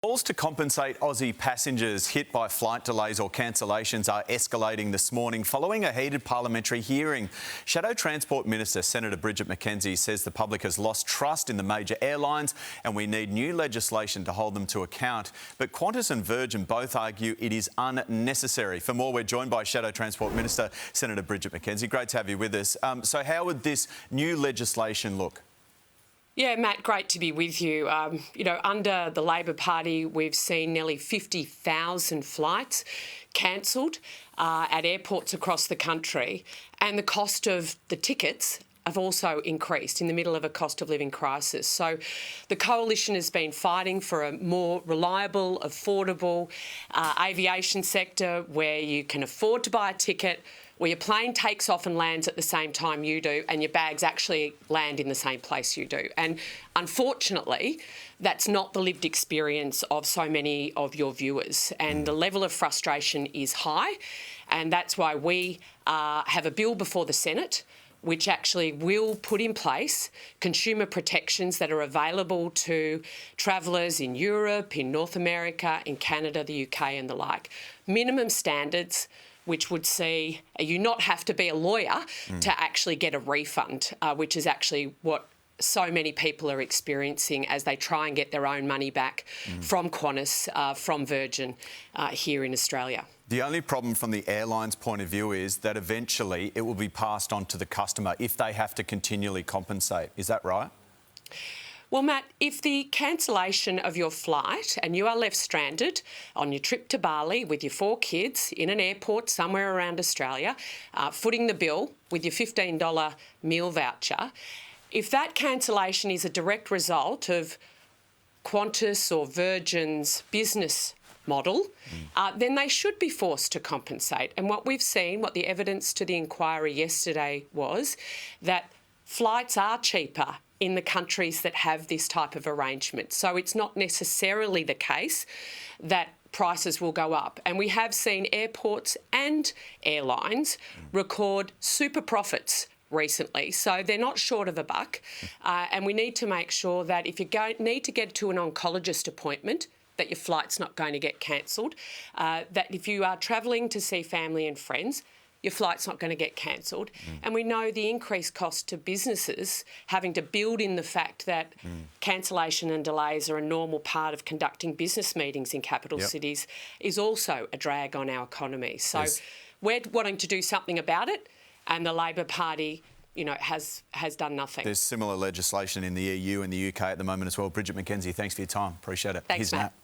Calls to compensate Aussie passengers hit by flight delays or cancellations are escalating this morning following a heated parliamentary hearing. Shadow Transport Minister Senator Bridget McKenzie says the public has lost trust in the major airlines and we need new legislation to hold them to account. But Qantas and Virgin both argue it is unnecessary. For more, we're joined by Shadow Transport Minister Senator Bridget McKenzie. Great to have you with us. So how would this new legislation look? Yeah, Matt, great to be with you. Under the Labor Party, we've seen nearly 50,000 flights cancelled at airports across the country, and the cost of the tickets have also increased in the middle of a cost of living crisis. So the Coalition has been fighting for a more reliable, affordable aviation sector where you can afford to buy a ticket, where your plane takes off and lands at the same time you do, and your bags actually land in the same place you do. And unfortunately, that's not the lived experience of so many of your viewers. And the level of frustration is high. And that's why we have a bill before the Senate which actually will put in place consumer protections that are available to travellers in Europe, in North America, in Canada, the UK and the like. Minimum standards which would see you not have to be a lawyer to actually get a refund, which is actually what so many people are experiencing as they try and get their own money back from Qantas, from Virgin here in Australia. The only problem from the airline's point of view is that eventually it will be passed on to the customer if they have to continually compensate. Is that right? Well, Matt, if the cancellation of your flight and you are left stranded on your trip to Bali with your 4 kids in an airport somewhere around Australia, footing the bill with your $15 meal voucher, if that cancellation is a direct result of Qantas or Virgin's business model, then they should be forced to compensate. And what we've seen, what the evidence to the inquiry yesterday was, that flights are cheaper in the countries that have this type of arrangement. So it's not necessarily the case that prices will go up. And we have seen airports and airlines record super profits recently. So they're not short of a buck. And we need to make sure that if you need to get to an oncologist appointment, that your flight's not going to get cancelled, that if you are travelling to see family and friends, your flight's not going to get cancelled. And we know the increased cost to businesses having to build in the fact that cancellation and delays are a normal part of conducting business meetings in capital cities is also a drag on our economy. So we're wanting to do something about it, and the Labor Party has done nothing. There's similar legislation in the EU and the UK at the moment as well. Bridget McKenzie, thanks for your time. Appreciate it. Thanks, Matt.